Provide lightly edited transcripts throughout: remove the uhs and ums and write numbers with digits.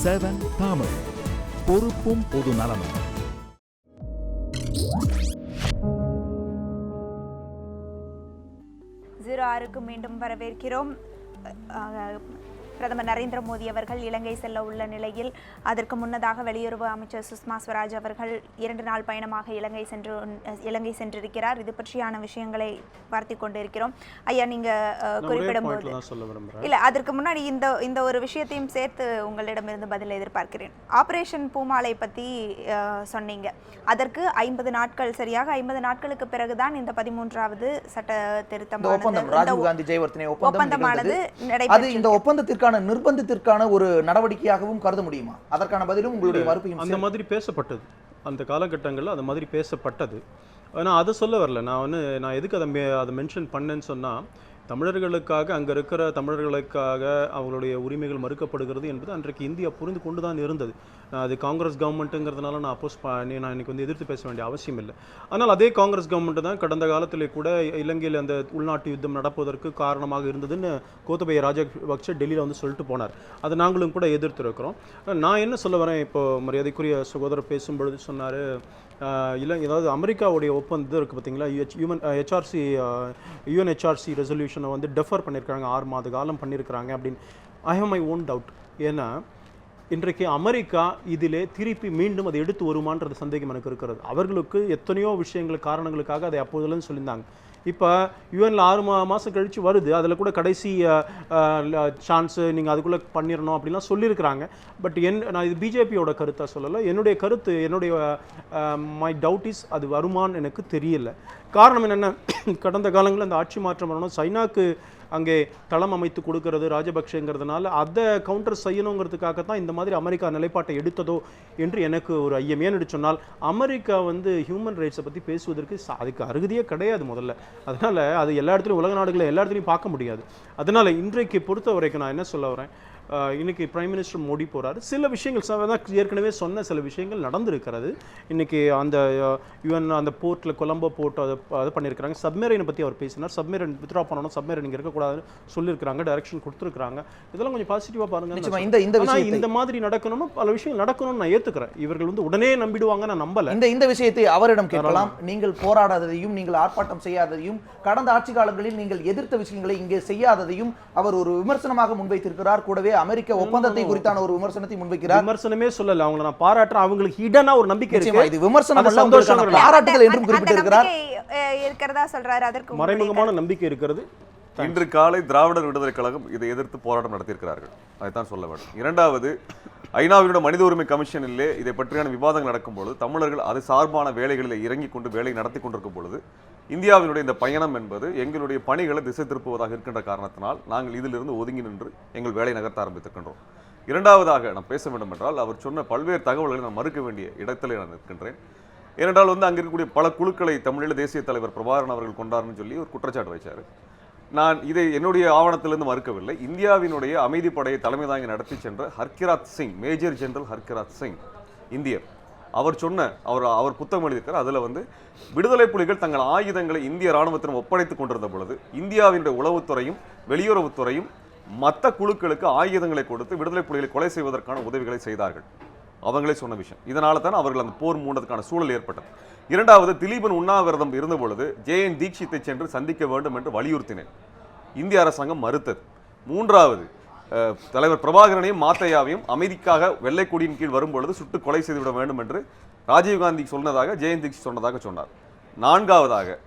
7 தமிழ், பொறுப்பும் பொது நலமும். மீண்டும் வரவேற்கிறோம். பிரதமர் நரேந்திர மோடி அவர்கள் இலங்கை செல்ல உள்ள நிலையில் அதற்கு முன்னதாக வெளியுறவு அமைச்சர் சுஷ்மா ஸ்வராஜ் அவர்கள் 2 நாள் பயணமாக இலங்கை சென்றிருக்கிறார். இது பற்றியான விஷயங்களை பார்த்து கொண்டிருக்கிறோம். ஐயா, நீங்க குறிப்பிடும்போது இல்ல, அதற்கு முன்னாடி இந்த ஒரு விஷயத்தையும் சேர்த்து உங்களிடமிருந்து பதில் எதிர்பார்க்கிறேன். ஆபரேஷன் பூமாலை பத்தி சொன்னீங்க. அதற்கு 50 நாட்கள், சரியாக 50 நாட்களுக்கு பிறகுதான் இந்த 13வது சட்ட திருத்தமானது ஒப்பந்தமானது நடைபெற்றது. இந்த ஒப்பந்தத்திற்கு நிர்பந்தத்திற்கான ஒரு நடவடிக்கையாகவும் கருத முடியுமா? அதற்கான பதிலும் உங்களுடைய மறுப்பையும். அந்த மாதிரி பேசப்பட்டது, அந்த காலகட்டங்களில் அந்த மாதிரி பேசப்பட்டது. ஆனால் அதை சொல்ல வரல. நான் எதுக்கு அதை மென்ஷன் பண்ணேன்னு சொன்னால், தமிழர்களுக்காக, அங்கே இருக்கிற தமிழர்களுக்காக அவங்களுடைய உரிமைகள் மறுக்கப்படுகிறது என்பது அன்றைக்கு இந்தியா புரிந்து கொண்டு தான் இருந்தது. அது காங்கிரஸ் கவர்மெண்ட்டுங்கிறதுனால நான் நான் இன்னைக்கு எதிர்த்து பேச வேண்டிய அவசியம் இல்லை. ஆனால் அதே காங்கிரஸ் கவர்மெண்ட் தான் கடந்த காலத்திலே கூட இலங்கையில் அந்த உள்நாட்டு யுத்தம் நடப்பதற்கு காரணமாக இருந்ததுன்னு கோத்தபய ராஜபக்சே டெல்லியில் சொல்லிட்டு போனார். அதை நாங்களும் கூட எதிர்த்திருக்கிறோம். நான் என்ன சொல்ல வரேன், இப்போ மரியாதைக்குரிய சகோதரர் பேசும்பொழுது சொன்னார், ஏதாவது அமெரிக்காவுடைய ஒப்பந்தம் இருக்குது பார்த்தீங்களா, யுஎன்ஹெச்ஆர்சி ரெசல்யூஷனை டெஃபர் பண்ணியிருக்காங்க, 6 மாத காலம் பண்ணியிருக்கிறாங்க அப்படின்னு. I have my own doubt. ஏன்னா இன்றைக்கு அமெரிக்கா இதிலே திருப்பி மீண்டும் அதை எடுத்து வருமானது சந்தேகம் எனக்கு இருக்கிறது. அவர்களுக்கு எத்தனையோ விஷயங்கள் காரணங்களுக்காக அதை அப்போதுலேருந்து சொல்லியிருந்தாங்க. இப்போ யூஎனில் 6 மாதம் கழித்து வருது, அதில் கூட கடைசி சான்ஸு நீங்கள் அதுக்குள்ளே பண்ணிடணும் அப்படின்லாம் சொல்லியிருக்கிறாங்க. பட் நான் இது பிஜேபியோட கருத்தாக சொல்லலை, என்னுடைய கருத்து, என்னுடைய மை டவுட் இஸ் அது வருமானு எனக்கு தெரியல. காரணம் என்னென்ன, கடந்த காலங்களில் அந்த ஆட்சி மாற்றம் வரணும், சைனாக்கு அங்கே தளம் அமைத்து கொடுக்கறது ராஜபக்சேங்கிறதுனால அதை கவுண்டர் செய்யணுங்கிறதுக்காக தான் இந்த மாதிரி அமெரிக்கா நிலைப்பாட்டை எடுத்ததோ என்று எனக்கு ஒரு ஐயம். ஏன்னு சொன்னால் அமெரிக்கா ஹியூமன் ரைட்ஸை பற்றி பேசுவதற்கு அதுக்கு அருகதையே கிடையாது முதல்ல. அதனால் அது எல்லா இடத்துலையும், உலக நாடுகளில் எல்லா இடத்துலையும் பார்க்க முடியாது. அதனால் இன்றைக்கு பொறுத்த வரைக்கும் நான் என்ன சொல்ல வரேன், இன்றைக்கி பிரைம் மினிஸ்டர் மோடி போகிறாரு, சில விஷயங்கள் ஏற்கனவே சொன்ன சில விஷயங்கள் நடந்திருக்கிறது. இன்றைக்கி அந்த யுஎன் அந்த போர்ட்டில், கொலம்போ போர்ட் அதை பண்ணியிருக்கிறாங்க. சப்மெரைனை பற்றி அவர் பேசினார். சப்மெரைன் வித்ரா பண்ணணும், சப்மெரைன் இங்கே இருக்கக்கூடாதுன்னு சொல்லியிருக்கிறாங்க, டைரக்ஷன் கொடுத்துருக்காங்க. இதெல்லாம் கொஞ்சம் பாசிட்டிவாக பாருங்கள். இந்த மாதிரி நடக்கணும்னு பல விஷயங்கள் நடக்கணும்னு நான் ஏற்றுக்கிறேன். இவர்கள் உடனே நம்பிடுவாங்க, நான் நம்பலை. இந்த விஷயத்தை அவரிடம் கேட்கலாம். நீங்கள் போராடாததையும், நீங்கள் ஆர்ப்பாட்டம் செய்யாததையும், கடந்த ஆட்சி காலங்களில் நீங்கள் எதிர்த்த விஷயங்களை இங்கே செய்யாததையும் அவர் ஒரு விமர்சனமாக முன்வைத்திருக்கிறார். கூடவே அமெரிக்க ஒப்பந்தத்தை குறித்தான ஒரு விமர்சனத்தை முன்வைக்கிறார். விமர்சனமே சொல்லல, அவங்களை நான் பாராட்டுறேன். அவங்களுக்கு ஹிடனா ஒரு நம்பிக்கை இருக்கு. இது விமர்சனம் அல்ல, சந்தோஷம், பாராட்டுகள் என்றும் குறிப்பிட்டிருக்கிறார். இருக்கிறதா சொல்றாரு, அதற்கு மறைமுகமான நம்பிக்கை இருக்கிறது. இன்று காலை திராவிடர் விடுதலை கழகம் இதை எதிர்த்து போராட்டம் நடத்தியிருக்கிறார்கள். அதைத்தான் சொல்ல வேண்டும். இரண்டாவது, ஐநாவினுடைய மனித உரிமை கமிஷனிலே இதை பற்றியான விவாதங்கள் நடக்கும்போது தமிழர்கள் அது சார்பான வேலைகளில் இறங்கி கொண்டு வேலை நடத்தி கொண்டிருக்கும் பொழுது இந்தியாவினுடைய இந்த பயணம் என்பது எங்களுடைய பணிகளை திசை திருப்புவதாக இருக்கின்ற காரணத்தினால் நாங்கள் இதிலிருந்து ஒதுங்கி நின்று எங்கள் வேலை நகர்த்த ஆரம்பித்திருக்கின்றோம். இரண்டாவதாக நான் பேச வேண்டும் என்றால், அவர் சொன்ன பல்வேறு தகவல்களை நான் மறுக்க வேண்டிய இடத்திலே நான் இருக்கின்றேன். ஏனென்றால் அங்கே இருக்கக்கூடிய பல குழுக்களை தமிழீழ தேசிய தலைவர் பிரபாகரன் அவர்கள் கொண்டாருன்னு சொல்லி ஒரு குற்றச்சாட்டு வைச்சார். நான் இதை என்னுடைய ஆவணத்திலிருந்து மறுக்கவில்லை. இந்தியாவினுடைய அமைதிப்படையை தலைமை தாங்கி நடத்தி சென்ற ஹர்கிராத் சிங், மேஜர் ஜெனரல் ஹர்கிராத் சிங், இந்தியர், அவர் புத்தகம் எழுதியிருக்கார். அதில் விடுதலை புலிகள் தங்கள் ஆயுதங்களை இந்திய ராணுவத்திடம் ஒப்படைத்துக் கொண்டிருந்த பொழுது இந்தியாவினுடைய உளவுத்துறையும் வெளியுறவுத்துறையும் மற்ற குழுக்களுக்கு ஆயுதங்களை கொடுத்து விடுதலை புலிகளை கொலை செய்வதற்கான உதவிகளை செய்தார்கள். அவங்களே சொன்ன விஷயம். இதனால தான் அவர்கள் அந்த போர் மூண்டதுக்கான சூழல் ஏற்பட்டது. இரண்டாவது, திலீபன் உண்ணாவிரதம் இருந்த பொழுது ஜேஎன் தீட்சித்தை சென்று சந்திக்க வேண்டும் என்று வலியுறுத்தினேன். இந்திய அரசாங்கம் மறுத்தது. மூன்றாவது, தலைவர் பிரபாகரனையும் மாத்தையாவையும் அமைதிக்காக வெள்ளைக்கொடியின் கீழ் வரும்பொழுது சுட்டு கொலை செய்துவிட வேண்டும் என்று ராஜீவ்காந்தி சொன்னதாக ஜெயந்த் தீக்ஷித் சொன்னதாக சொன்னார். நான்காவதாக,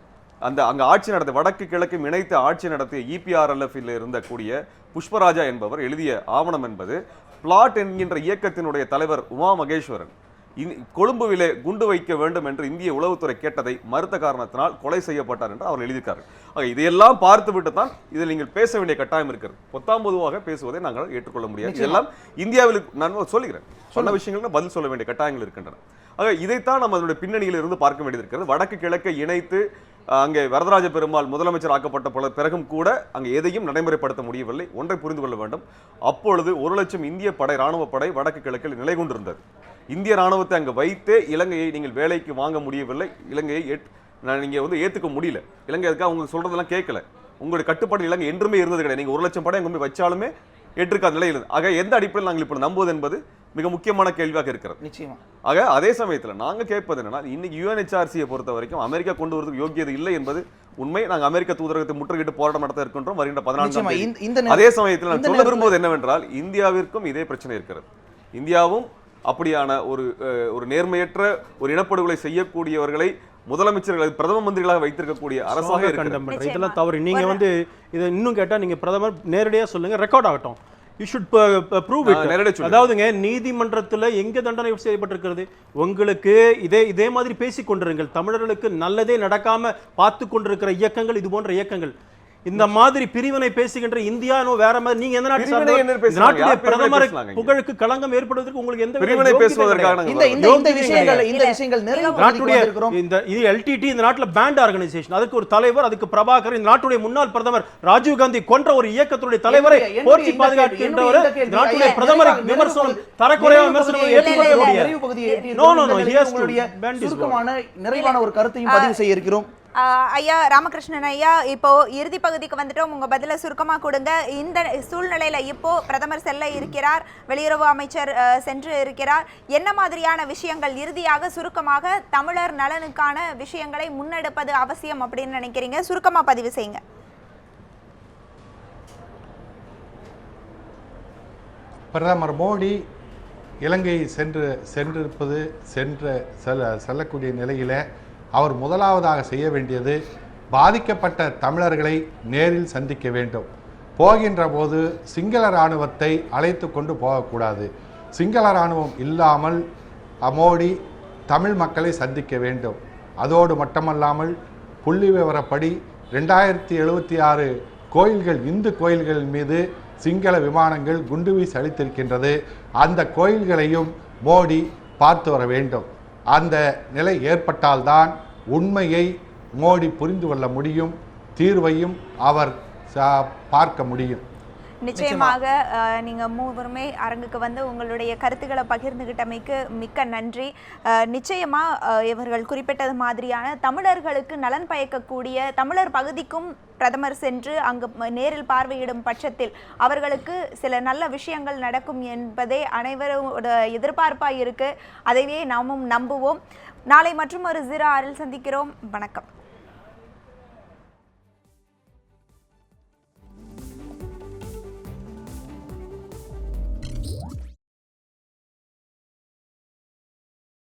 அங்கே ஆட்சி நடத்திய வடக்கு கிழக்கும் இணைத்து ஆட்சி நடத்திய இபிஆர்எல்எஃப்ல இருந்த கூடிய புஷ்பராஜா என்பவர் எழுதிய ஆவணம் என்பது பிளாட் என்கின்ற இயக்கத்தினுடைய தலைவர் உமா மகேஸ்வரன் கொழும்புவிலே குண்டு வைக்க வேண்டும் என்று இந்திய உளவுத்துறை கேட்டதை மறுத்த காரணத்தினால் கொலை செய்யப்பட்டார் என்று அவர் எழுதியிருக்காரு. இதையெல்லாம் பார்த்துவிட்டு தான் இதில் நீங்கள் பேச வேண்டிய கட்டாயம் இருக்கிறது. பொத்தாம்பதுவாக பேசுவதை நாங்கள் ஏற்றுக்கொள்ள முடியாது. இதெல்லாம் இந்தியாவில் நான் சொல்லுகிறேன், சொன்ன விஷயங்களுக்கு பதில் சொல்ல வேண்டிய கட்டாயங்கள் இருக்கின்றன. இதைத்தான் நம்ம அதனுடைய பின்னணியில் இருந்து பார்க்க வேண்டியது இருக்கிறது. வடக்கு கிழக்கை இணைத்து அங்கே வரதராஜ பெருமாள் முதலமைச்சர் ஆக்கப்பட்ட பிறகும் கூட அங்கே எதையும் நடைமுறைப்படுத்த முடியவில்லை. ஒன்றை புரிந்து கொள்ள வேண்டும், அப்பொழுது 1 லட்சம் இந்திய படை, ராணுவ படை வடக்கு கிழக்கில் நிலை கொண்டிருந்தது. இந்திய ராணுவத்தை அங்கே வைத்தே இலங்கையை நீங்கள் வேலைக்கு வாங்க முடியவில்லை. இலங்கையை நீங்கள் ஏற்றுக்க முடியல. இலங்கை அதுக்காக அவங்க சொல்றதெல்லாம் கேட்கல. உங்களுடைய கட்டுப்பாடு இலங்கை என்றுமே இருந்தது கிடையாது. நீங்கள் 1 லட்சம் படை அங்கே போய் வச்சாலுமே ஏற்றுக்காத நிலையில். ஆக எந்த அடிப்படையில் நாங்கள் இப்போ நம்புவது என்பது மிக முக்கியமான கேள்வியாக இருக்கிறது. நிச்சயமா. ஆக அதே சமயத்துல நாங்க கேட்பது என்னன்னா, இன்னைக்கு UNHRC-யை பொறுத்த வரைக்கும் அமெரிக்கா கொண்டு வரதுக்கு யோக்கியது இல்லை என்பது உண்மை. நாங்க அமெரிக்க தூதரகத்தை முற்றுகையிட்டு போராட்டம் நடத்த இருக்கின்றோம் வருகின்ற 14ஆம் தேதி. அதே சமயத்தில் நான் சொல்ல விரும்புவது என்னவென்றால், இந்தியாவிற்கும் இதே பிரச்சனை இருக்கிறது. இந்தியாவும் அப்படியான ஒரு நேர்மையற்ற ஒரு இனப்படுகொலை செய்யக்கூடியவர்களை முதலமைச்சர்கள் பிரதம மந்திரிகளாக வைத்திருக்கக்கூடிய அரசாக இருக்கிறது. இதெல்லாம் தவறு. நீங்க வந்து இதை இன்னும் கேட்டா நீங்க பிரதமர் நேரடியா சொல்லுங்க, ரெக்கார்ட் ஆகட்டும். You should prove it. அதாவதுங்க, நீதிமன்றத்துல எங்க தண்டனை செய்யப்பட்டிருக்கிறது? உங்களுக்கு இதே மாதிரி பேசிக் கொண்டிருங்கள். தமிழர்களுக்கு நல்லதே நடக்காம பார்த்து கொண்டிருக்கிற இயக்கங்கள் இது போன்ற இயக்கங்கள். இந்த மாதிரி பிரிவினை பேசுகின்ற இந்தியா வேற மாதிரி. நீங்க எந்த நாட்டுடைய பிரதமர் புகழுக்கு களங்கம் ஏற்படுவதற்கு உங்களுக்கு எந்த பிரிவினை பேசுவதற்கான இந்த விஷயங்கள் இது LTT இந்த நாட்டுல பேண்ட் ஆர்கனைசேஷன். அதுக்கு ஒரு தலைவர், அதுக்கு பிரபாகர், இந்த நாட்டுடைய முன்னாள் பிரதமர் ராஜீவ் காந்தி கொன்ற ஒரு இயக்கத்துடைய தலைவரை போற்றி பாதுகாக்கின்றவர் நாட்டுடைய பிரதமரை விமர்சனம் தரக்குறையாக விமர்சனம் ஏற்றுக்கொள்ள முடியாது. நிறைவான ஒரு கருத்தையும் பதிவு செய்ய இருக்கிறோம். ஐயா ராமகிருஷ்ணன் ஐயா, இப்போ இறுதி பகுதிக்கு வந்துட்டோம். உங்க பதில சுருக்கமா கொடுங்க. இந்த சூழ்நிலையில இப்போ பிரதமர் செல்ல இருக்கிறார், வெளியுறவு அமைச்சர் சென்று இருக்கிறார். என்ன மாதிரியான விஷயங்கள் இறுதியாக சுருக்கமாக தமிழர் நலனுக்கான விஷயங்களை முன்னெடுப்பது அவசியம் அப்படின்னு நினைக்கிறீங்க? சுருக்கமா பதிவு செய்யுங்க. பிரதமர் மோடி இலங்கை செல்லக்கூடிய நிலையில அவர் முதலாவதாக செய்ய வேண்டியது பாதிக்கப்பட்ட தமிழர்களை நேரில் சந்திக்க வேண்டும். போகின்ற போது சிங்கள இராணுவத்தை அழைத்து கொண்டு போகக்கூடாது. சிங்கள இராணுவம் இல்லாமல் மோடி தமிழ் மக்களை சந்திக்க வேண்டும். அதோடு மட்டுமல்லாமல் புள்ளி விவரப்படி 2076 கோயில்கள், இந்து கோயில்கள் மீது சிங்கள விமானங்கள் குண்டுவீசி அளித்திருக்கின்றது. அந்த கோயில்களையும் மோடி பார்த்து வர வேண்டும். அந்த நிலை ஏற்பட்டால்தான் உண்மையை மோடி புரிந்து கொள்ள முடியும், தீர்வையும் அவர் பார்க்க முடியும். நிச்சயமாக நீங்க மூவருமே அரங்குக்கு வந்து உங்களுடைய கருத்துக்களை பகிர்ந்துகிட்டமைக்கு மிக்க நன்றி. நிச்சயமா இவர்கள் குறிப்பிட்டது மாதிரியான தமிழர்களுக்கு நலன் பயக்கக்கூடிய தமிழர் பகுதிக்கும் பிரதமர் சென்று அங்கு நேரில் பார்வையிடும் பட்சத்தில் அவர்களுக்கு சில நல்ல விஷயங்கள் நடக்கும் என்பதே அனைவரோட எதிர்பார்ப்பாக இருக்கு. அதையே நாமும் நம்புவோம். நாளை மற்றும் ஒரு 0 6 சந்திக்கிறோம். வணக்கம்.